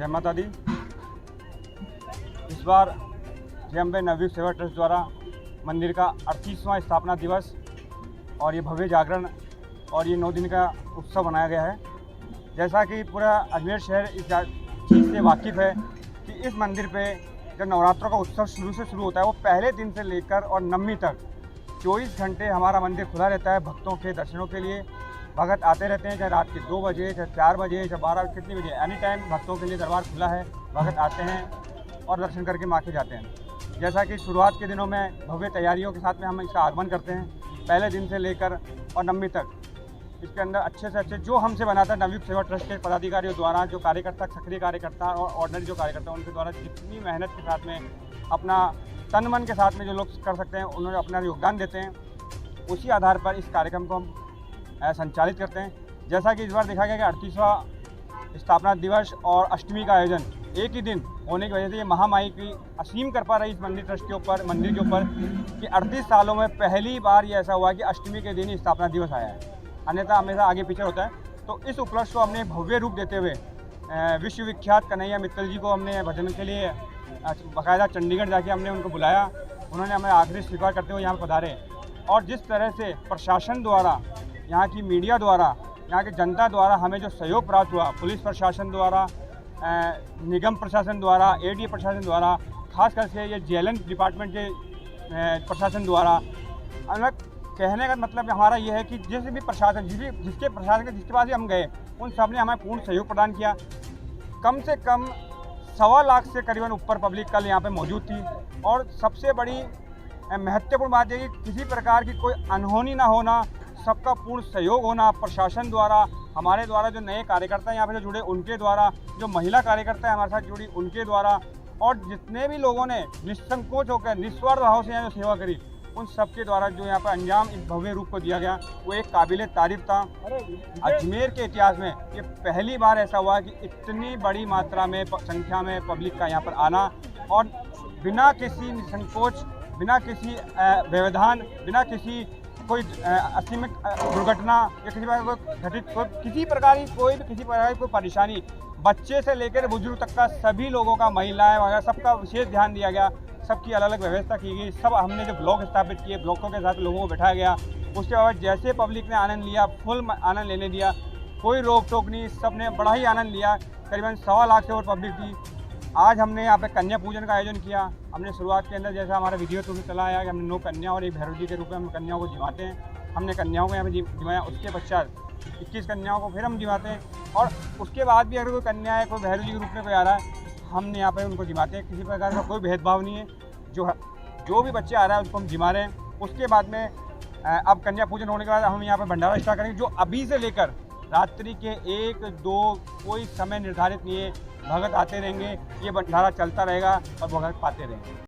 जय माता दी। इस बार जय अम्बे नवयुग सेवा ट्रस्ट द्वारा मंदिर का 38वां स्थापना दिवस और ये भव्य जागरण और ये 9 दिन का उत्सव बनाया गया है। जैसा कि पूरा अजमेर शहर इस चीज़ से वाकिफ़ है कि इस मंदिर पे जब नवरात्रों का उत्सव शुरू होता है, वो पहले दिन से लेकर और नवमी तक 24 घंटे हमारा मंदिर खुला रहता है भक्तों के दर्शनों के लिए। भगत आते रहते हैं, चाहे रात के 2 बजे, चाहे 4 बजे, चाहे 12 कितने बजे, एनी टाइम भक्तों के लिए दरबार खुला है। भगत आते हैं और दर्शन करके माँ के जाते हैं। जैसा कि शुरुआत के दिनों में भव्य तैयारियों के साथ में हम इसका आगमन करते हैं, पहले दिन से लेकर और नवमी तक। इसके अंदर अच्छे से अच्छे जो हमसे बनाता है नवयुग सेवा ट्रस्ट के पदाधिकारियों द्वारा, जो कार्यकर्ता, सक्रिय कार्यकर्ता और ऑर्डिनरी जो कार्यकर्ता, उनके द्वारा जितनी मेहनत के साथ में अपना तन मन के साथ में जो लोग कर सकते हैं, उन्होंने अपना योगदान देते हैं। उसी आधार पर इस कार्यक्रम को हम संचालित करते हैं। जैसा कि इस बार देखा गया कि 38वां स्थापना दिवस और अष्टमी का आयोजन एक ही दिन होने की वजह से ये महामाई की असीम कृपा रही इस मंदिर ट्रस्ट के ऊपर, मंदिर के ऊपर, कि 38 सालों में पहली बार ये ऐसा हुआ कि अष्टमी के दिन ही स्थापना दिवस आया है, अन्यथा हमेशा आगे पीछे होता है। तो इस उपलक्ष्य को हमने भव्य रूप देते हुए विश्वविख्यात कन्हैया मित्तल जी को हमने भजन के लिए बाकायदा चंडीगढ़ जाके हमने उनको बुलाया। उन्होंने हमें आखिरी स्वीकार करते हुए यहाँ पधारे और जिस तरह से प्रशासन द्वारा, यहाँ की मीडिया द्वारा, यहाँ की जनता द्वारा हमें जो सहयोग प्राप्त हुआ, पुलिस प्रशासन द्वारा, निगम प्रशासन द्वारा, एडीए प्रशासन द्वारा, खास करके ये जेएलएन डिपार्टमेंट के प्रशासन द्वारा, अलग कहने का मतलब हमारा ये है कि जिस भी प्रशासन, जिसके पास भी हम गए, उन सब ने हमें पूर्ण सहयोग प्रदान किया। कम से कम 1.25 लाख से करीबन ऊपर पब्लिक कल यहाँ पे मौजूद थी। और सबसे बड़ी महत्वपूर्ण बात है कि किसी प्रकार की कोई अनहोनी ना होना, सबका पूर्ण सहयोग होना, प्रशासन द्वारा, हमारे द्वारा, जो नए कार्यकर्ता यहाँ पे जो जुड़े उनके द्वारा, जो महिला कार्यकर्ता है हमारे साथ जुड़ी उनके द्वारा, और जितने भी लोगों ने निसंकोच होकर निस्वार्थ भाव से यहाँ जो सेवा करी, उन सब के द्वारा जो यहाँ पर अंजाम इस भव्य रूप को दिया गया, वो एक काबिले तारीफ था। अजमेर के इतिहास में ये पहली बार ऐसा हुआ कि इतनी बड़ी मात्रा में संख्या में पब्लिक का यहाँ पर आना और बिना किसी निसंकोच, बिना किसी व्यवधान, बिना किसी कोई असीमित दुर्घटना या किसी प्रकार की कोई परेशानी, बच्चे से लेकर बुजुर्ग तक का सभी लोगों का, महिलाएं वगैरह सबका विशेष ध्यान दिया गया। सबकी अलग अलग व्यवस्था की गई। सब हमने जो ब्लॉक स्थापित किए, ब्लॉकों के साथ लोगों को बैठाया गया। उसके बाद जैसे पब्लिक ने आनंद लिया, फुल आनंद लेने दिया, कोई रोक टोक नहीं, सब ने बड़ा ही आनंद लिया। करीबन 1.25 लाख से और पब्लिक थी। आज हमने यहाँ पे कन्या पूजन का आयोजन किया। हमने शुरुआत के अंदर जैसा हमारा वीडियो तो भी चला आया कि हमने 9 कन्या और एक भैरव जी के रूप में हम कन्याओं को जिमाते हैं। हमने कन्याओं को यहाँ पे जिमाया। उसके पश्चात 21 कन्याओं को फिर हम जिमाते हैं और उसके बाद भी अगर कोई कन्या है, कोई भैरव जी के रूप में कोई आ रहा है, हमने यहाँ पर उनको जिमाते हैं। किसी प्रकार का कोई भेदभाव नहीं है। जो भी बच्चे आ रहा है उसको हम जिमा रहे हैं। उसके बाद में अब कन्या पूजन होने के बाद हम यहाँ पर भंडारा स्टार्ट करेंगे, जो अभी से लेकर रात्रि के 1-2 कोई समय निर्धारित नहीं है। भगत आते रहेंगे, ये भंडारा चलता रहेगा और भगत पाते रहेंगे।